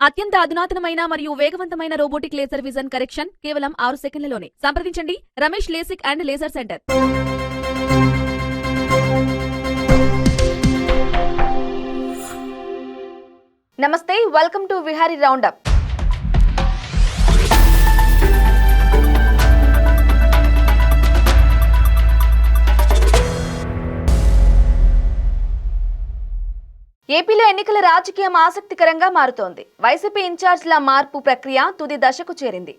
అత్యంత అధునాతనమైన మరియు వేగవంతమైన రోబోటిక్ లేజర్ విజన్ కరెక్షన్ కేవలం 6 సెకండ్లలోనే. సంప్రదించండి Ramesh LASIK and laser centre. నమస్తే, వెల్కమ్ టు విహారీ రౌండప్. ఏపీలో ఎన్నికల రాజకీయం ఆసక్తికరంగా మారుతోంది. వైసీపీ ఇన్ఛార్జ్ల మార్పు ప్రక్రియ తుది దశకు చేరింది.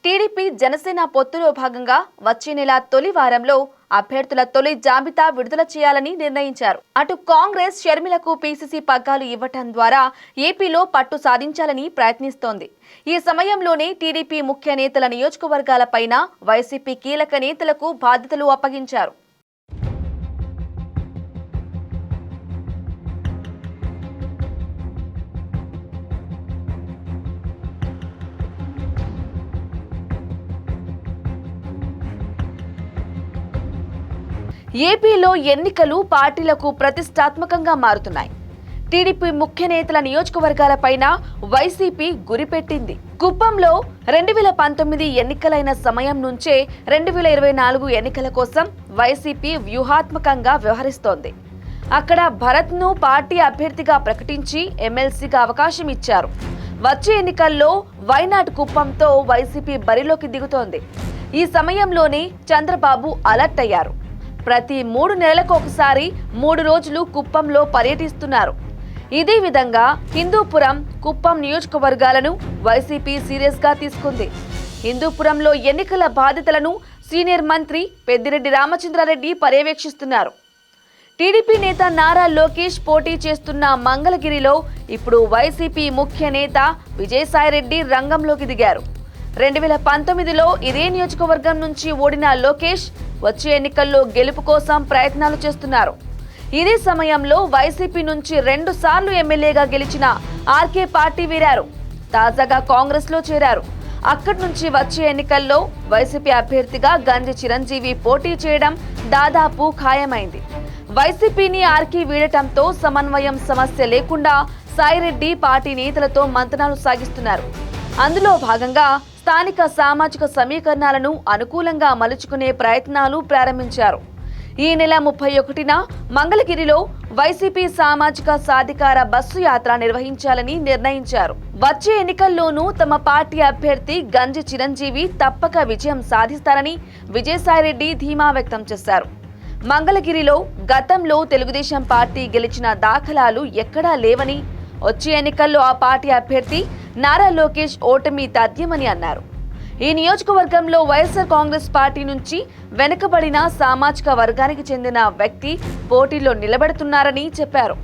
టీడీపీ జనసేన పొత్తులో భాగంగా వచ్చే నెల తొలి వారంలో అభ్యర్థుల తొలి జాబితా విడుదల చేయాలని నిర్ణయించారు. అటు కాంగ్రెస్ షర్మిలకు పీసీసీ పగ్గాలు ఇవ్వటం ద్వారా ఏపీలో పట్టు సాధించాలని ప్రయత్నిస్తోంది. ఈ సమయంలోనే టీడీపీ ముఖ్య నేతల నియోజకవర్గాలపైన వైసీపీ కీలక నేతలకు బాధ్యతలు అప్పగించారు. ఏపీలో ఎన్నికలు పార్టీలకు ప్రతిష్టాత్మకంగా మారుతున్నాయి. టీడీపీ ముఖ్య నేతల నియోజకవర్గాలపైన వైసీపీ గురిపెట్టింది. కుప్పంలో 2019 ఎన్నికలైన సమయం నుంచే 2024 ఎన్నికల కోసం వైసీపీ వ్యూహాత్మకంగా వ్యవహరిస్తోంది. అక్కడ భరత్ను పార్టీ అభ్యర్థిగా ప్రకటించి ఎమ్మెల్సీగా అవకాశం ఇచ్చారు. వచ్చే ఎన్నికల్లో వైనాడ్ కుప్పంతో వైసీపీ బరిలోకి దిగుతోంది. ఈ సమయంలోనే చంద్రబాబు అలర్ట్ అయ్యారు. ప్రతి 3 నెలలకు ఒకసారి 3 రోజులు కుప్పంలో పర్యటిస్తున్నారు. ఇదే విధంగా హిందూపురం, కుప్పం నియోజకవర్గాలను వైసీపీ సీరియస్ గా తీసుకుంది. హిందూపురంలో ఎన్నికల బాధ్యతలను సీనియర్ మంత్రి పెద్దిరెడ్డి రామచంద్రారెడ్డి పర్యవేక్షిస్తున్నారు. టీడీపీ నేత నారా లోకేష్ పోటీ చేస్తున్న మంగళగిరిలో ఇప్పుడు వైసీపీ ముఖ్య నేత విజయసాయిరెడ్డి రంగంలోకి దిగారు. 2019లో ఇదే నియోజకవర్గం నుంచి ఓడిన లోకేష్ వచ్చే ఎన్నికల్లో గెలుపు కోసం ప్రయత్నాలు చేస్తున్నారు. ఇదే సమయంలో వైసీపీ నుంచి 2 సార్లు ఎమ్మెల్యేగా గెలిచిన ఆర్కే పార్టీ వీరారు. తాజాగా కాంగ్రెస్ లో చేరారు. అక్కడి నుంచి వచ్చే ఎన్నికల్లో వైసీపీ అభ్యర్థిగా గంజి చిరంజీవి పోటీ చేయడం దాదాపు ఖాయమైంది. వైసీపీని ఆర్కే వీడటంతో సమన్వయం సమస్య లేకుండా సాయిరెడ్డి పార్టీ నేతలతో మంతనాలు సాగిస్తున్నారు. అందులో భాగంగా స్థానిక సామాజిక సమీకరణాలను అనుకూలంగా మలుచుకునే ప్రయత్నాలు ప్రారంభించారు. ఈ నెల 31న మంగళగిరిలో వైసీపీ సామాజిక సాధికార బస్సు యాత్ర నిర్వహించాలని నిర్ణయించారు. వచ్చే ఎన్నికల్లోనూ తమ పార్టీ అభ్యర్థి గంజి చిరంజీవి తప్పక విజయం సాధిస్తారని విజయసాయిరెడ్డి ధీమా వ్యక్తం చేశారు. మంగళగిరిలో గతంలో తెలుగుదేశం పార్టీ గెలిచిన దాఖలాలు ఎక్కడా లేవని, వచ్చే ఎన్నికల్లో ఆ పార్టీ అభ్యర్థి నారా లోకేష్ ఓటమి తథ్యమని అన్నారు. ఈ నియోజకవర్గంలో వైఎస్ఆర్ కాంగ్రెస్ పార్టీ నుంచి వెనుకబడిన సామాజిక వర్గానికి చెందిన వ్యక్తి పోటీలో నిలబడుతున్నారని చెప్పారు.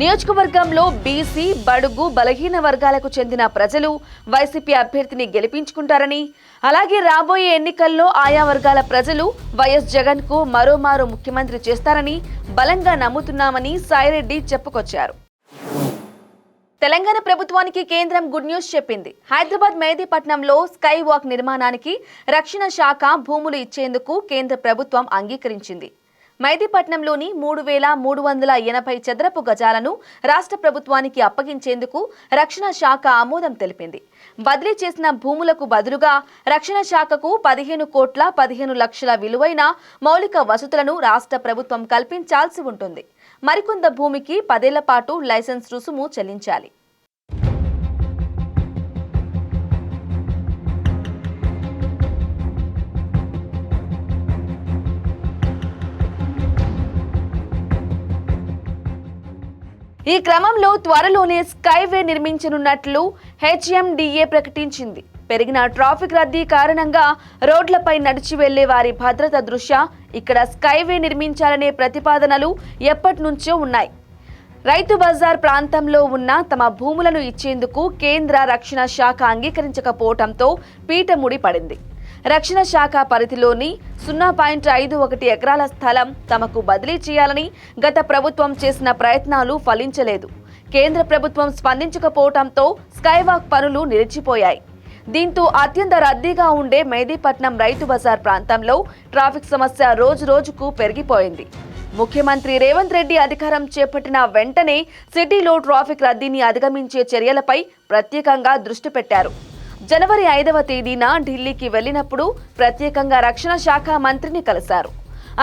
నియోజకవర్గంలో బీసీ, బడుగు, బలహీన వర్గాలకు చెందిన ప్రజలు వైసీపీ అభ్యర్థిని గెలిపించుకుంటారని, అలాగే రాబోయే ఎన్నికల్లో ఆయా వర్గాల ప్రజలు వైఎస్ జగన్ కు మరోమారు ముఖ్యమంత్రి చేస్తారని బలంగా నమ్ముతున్నామని సాయిరెడ్డి చెప్పుకొచ్చారు. తెలంగాణ ప్రభుత్వానికి కేంద్రం గుడ్ న్యూస్ చెప్పింది. హైదరాబాద్ మెహదీపట్నంలో స్కై వాక్ నిర్మాణానికి రక్షణ శాఖ భూములు ఇచ్చేందుకు కేంద్ర ప్రభుత్వం అంగీకరించింది. మెహదీపట్నంలోని 3,380 చదరపు గజాలను రాష్ట్ర ప్రభుత్వానికి అప్పగించేందుకు రక్షణ శాఖ ఆమోదం తెలిపింది. బదిలీ చేసిన భూములకు బదులుగా రక్షణ శాఖకు 15 లక్షల విలువైన మౌలిక వసతులను రాష్ట్ర ప్రభుత్వం కల్పించాల్సి ఉంటుంది. మరికొంత భూమికి 10 ఏళ్ల పాటు లైసెన్స్ రుసుము చెల్లించాలి. ఈ క్రమంలో త్వరలోనే స్కైవే నిర్మించనున్నట్లు హెచ్ఎండిఏ ప్రకటించింది. పెరిగిన ట్రాఫిక్ రద్దీ కారణంగా రోడ్లపై నడిచి వెళ్లే వారి భద్రత దృష్ట్యా ఇక్కడ స్కైవే నిర్మించాలనే ప్రతిపాదనలు ఎప్పటి నుంచో ఉన్నాయి. రైతు బజార్ ప్రాంతంలో ఉన్న తమ భూములను ఇచ్చేందుకు కేంద్ర రక్షణ శాఖ అంగీకరించకపోవడంతో పీట ముడి పడింది. రక్షణ శాఖ పరిధిలోని 0.51 ఎకరాల స్థలం తమకు బదిలీ చేయాలని గత ప్రభుత్వం చేసిన ప్రయత్నాలు ఫలించలేదు. కేంద్ర ప్రభుత్వం స్పందించకపోవడంతో స్కైవాక్ పనులు నిలిచిపోయాయి. దీంతో అత్యంత రద్దీగా ఉండే మెహదీపట్నం రైతు బజార్ ప్రాంతంలో ట్రాఫిక్ సమస్య రోజు రోజుకు పెరిగిపోయింది. ముఖ్యమంత్రి రేవంత్ రెడ్డి అధికారం చేపట్టిన వెంటనే సిటీలో ట్రాఫిక్ రద్దీని అధిగమించే చర్యలపై ప్రత్యేకంగా దృష్టి పెట్టారు. జనవరి 5వ తేదీన ఢిల్లీకి వెళ్లినప్పుడు ప్రత్యేకంగా రక్షణ శాఖ మంత్రిని కలిశారు.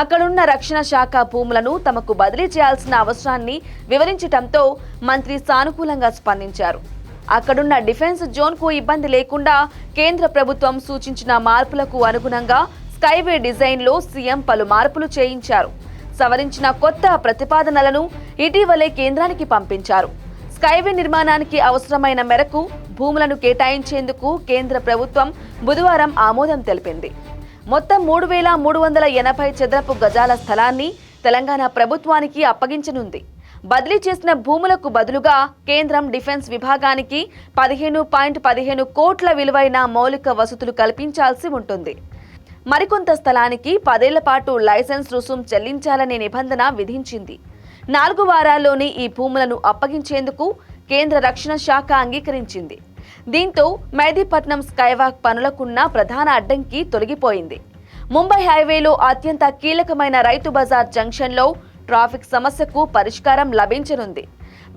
అక్కడున్న రక్షణ శాఖ భూములను తమకు బదిలీ చేయాల్సిన అవసరాన్ని వివరించడంతో మంత్రి సానుకూలంగా స్పందించారు. అక్కడున్న డిఫెన్స్ జోన్కు ఇబ్బంది లేకుండా కేంద్ర ప్రభుత్వం సూచించిన మార్పులకు అనుగుణంగా స్కైవే డిజైన్లో సీఎం పలు మార్పులు చేయించారు. సవరించిన కొత్త ప్రతిపాదనలను ఇటీవలే కేంద్రానికి పంపించారు. స్కైవే నిర్మాణానికి అవసరమైన మేరకు భూములను కేటాయించేందుకు కేంద్ర ప్రభుత్వం బుధవారం ఆమోదం తెలిపింది. మొత్తం 3,380 చదరపు గజాల స్థలాన్ని తెలంగాణ ప్రభుత్వానికి అప్పగించనుంది. బదిలీ చేసిన భూములకు బదులుగా కేంద్రం డిఫెన్స్ విభాగానికి 15.15 కోట్ల విలువైన మౌలిక వసతులు కల్పించాల్సి ఉంటుంది. మరికొంత స్థలానికి 10 ఏళ్ల పాటు లైసెన్స్ రుసుం చెల్లించాలనే నిబంధన విధించింది. 4 వారాల్లోనే ఈ భూములను అప్పగించేందుకు కేంద్ర రక్షణ శాఖ అంగీకరించింది. దీంతో మెహదీపట్నం స్కైవాక్ పనులకున్న ప్రధాన అడ్డంకి తొలగిపోయింది. ముంబై హైవేలో అత్యంత కీలకమైన రైతు బజార్ జంక్షన్లో ట్రాఫిక్ సమస్యకు పరిష్కారం లభించనుంది.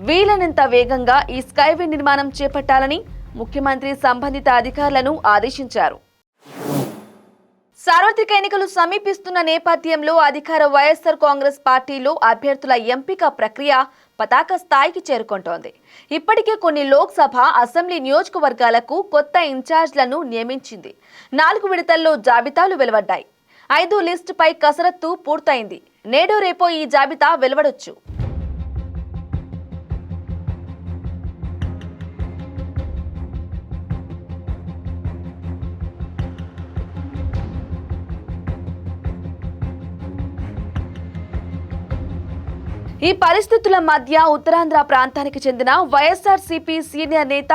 వీలైనంత వేగంగా ఈ స్కైవే నిర్మాణం చేపట్టాలని ముఖ్యమంత్రి సంబంధిత అధికారులను ఆదేశించారు. సార్వత్రిక ఎన్నికలు సమీపిస్తున్న నేపథ్యంలో అధికార వైఎస్ఆర్ కాంగ్రెస్ పార్టీలో అభ్యర్థుల ఎంపిక ప్రక్రియ పతాక స్థాయికి చేరుకుంటోంది. ఇప్పటికే కొన్ని లోక్సభ, అసెంబ్లీ నియోజకవర్గాలకు కొత్త ఇన్ఛార్జ్లను నియమించింది. 4 విడతల్లో జాబితాలు వెలువడ్డాయి. 5 లిస్టుపై కసరత్తు పూర్తయింది. నేడో రేపో ఈ జాబితా వెలువడొచ్చు. ఈ పరిస్థితుల మధ్య ఉత్తరాంధ్ర ప్రాంతానికి చెందిన వైఎస్ఆర్సీపీ సీనియర్ నేత,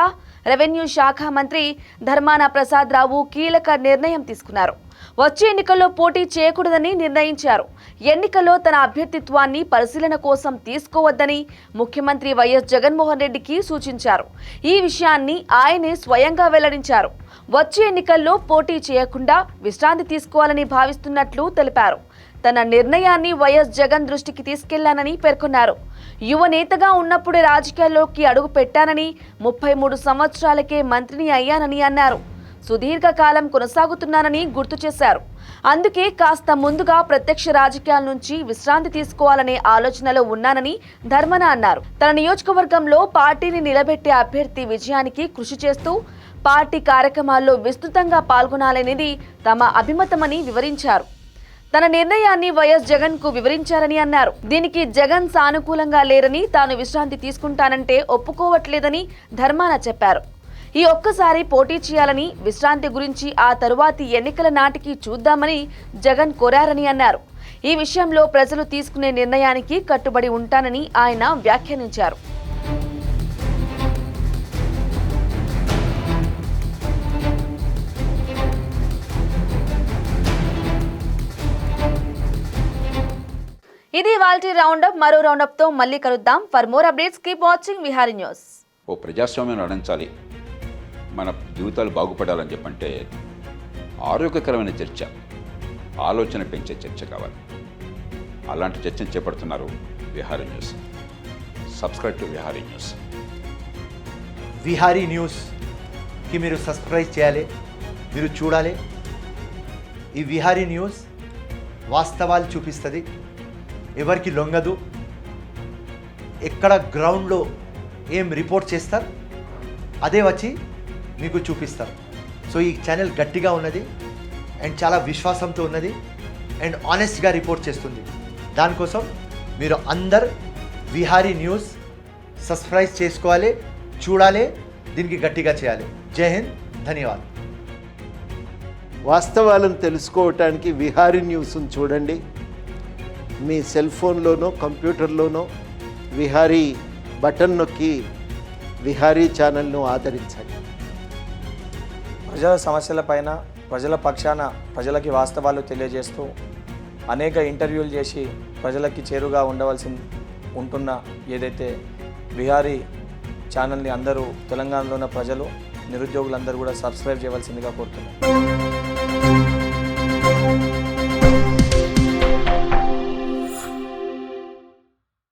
రెవెన్యూ శాఖ మంత్రి ధర్మాన ప్రసాద్ రావు కీలక నిర్ణయం తీసుకున్నారు. వచ్చే ఎన్నికల్లో పోటీ చేయకూడదని నిర్ణయించారు. ఎన్నికల్లో తన అభ్యర్థిత్వాన్ని పరిశీలన కోసం తీసుకోవద్దని ముఖ్యమంత్రి వైఎస్ జగన్మోహన్ రెడ్డికి సూచించారు. ఈ విషయాన్ని ఆయనే స్వయంగా వెల్లడించారు. వచ్చే ఎన్నికల్లో పోటీ చేయకుండా విశ్రాంతి తీసుకోవాలని భావిస్తున్నట్లు తెలిపారు. తన నిర్ణయాన్ని వైఎస్ జగన్ దృష్టికి తీసుకెళ్లానని పేర్కొన్నారు. యువ నేతగా ఉన్నప్పుడే రాజకీయాల్లోకి అడుగు పెట్టానని, 33 సంవత్సరాలకే మంత్రిని అయ్యానని అన్నారు. సుదీర్ఘకాలం కొనసాగుతున్నానని గుర్తు చేశారు. అందుకే కాస్త ముందుగా ప్రత్యక్ష రాజకీయాల నుంచి విశ్రాంతి తీసుకోవాలనే ఆలోచనలో ఉన్నానని ధర్మన అన్నారు. తన నియోజకవర్గంలో పార్టీని నిలబెట్టే అభ్యర్థి విజయానికి కృషి చేస్తూ పార్టీ కార్యక్రమాల్లో విస్తృతంగా పాల్గొనాలనేది తమ అభిమతమని వివరించారు. తన నిర్ణయాన్ని వైఎస్ జగన్ కు వివరించారని అన్నారు. దీనికి జగన్ సానుకూలంగా లేరని, తాను విశ్రాంతి తీసుకుంటానంటే ఒప్పుకోవట్లేదని ధర్మాన చెప్పారు. ఈ ఒక్కసారి పోటీ చేయాలని, విశ్రాంతి గురించి ఆ తరువాతి ఎన్నికల నాటికి చూద్దామని జగన్ కోరారని అన్నారు. ఈ విషయంలో ప్రజలు తీసుకునే నిర్ణయానికి కట్టుబడి ఉంటానని ఆయన వ్యాఖ్యానించారు. ఇది వాల్టీ రౌండప్. మరో రౌండప్ తో మళ్ళీ కలుద్దాం. For more updates keep watching Vihari news. ఓ ప్రజాస్వామ్యం నడించాలి, మన జీవితాలు బాగుపడాలని చెప్పంటే ఆరోగ్యకరమైన చర్చ, ఆలోచన పెంచే చర్చ కావాలి. అలాంటి చర్చను చేపడుతున్నారు Vihari news. Subscribe to Vihari news. Vihari న్యూస్కి మీరు సబ్స్క్రైబ్ చేయాలి, మీరు చూడాలి. ఈ విహారీ న్యూస్ వాస్తవాలు చూపిస్తుంది, ఎవరికి లొంగదు. ఎక్కడ గ్రౌండ్లో ఏం రిపోర్ట్ చేస్తారు అదే వచ్చి మీకు చూపిస్తారు. సో ఈ ఛానల్ గట్టిగా ఉన్నది అండ్ చాలా విశ్వాసంతో ఉన్నది అండ్ ఆనెస్ట్గా రిపోర్ట్ చేస్తుంది. దానికోసం మీరు అందరు విహారీ న్యూస్ సబ్స్క్రైబ్ చేసుకోవాలి, చూడాలి, దీనికి గట్టిగా చేయాలి. జై హింద్, ధన్యవాదాలు. వాస్తవాలను తెలుసుకోవటానికి విహారీ న్యూస్ను చూడండి. మీ సెల్ ఫోన్లోనో కంప్యూటర్లోనో విహారీ బటన్ నొక్కి విహారీ ఛానల్ను ఆదరించండి. ప్రజల సమస్యలపైన, ప్రజల పక్షాన ప్రజలకి వాస్తవాలు తెలియజేస్తూ అనేక ఇంటర్వ్యూలు చేసి ప్రజలకి చేరుగా ఉంటున్న ఏదైతే విహారీ ఛానల్ని అందరూ తెలంగాణలో ఉన్న ప్రజలు, నిరుద్యోగులందరూ కూడా సబ్స్క్రైబ్ చేయవలసిందిగా కోరుతున్నాను.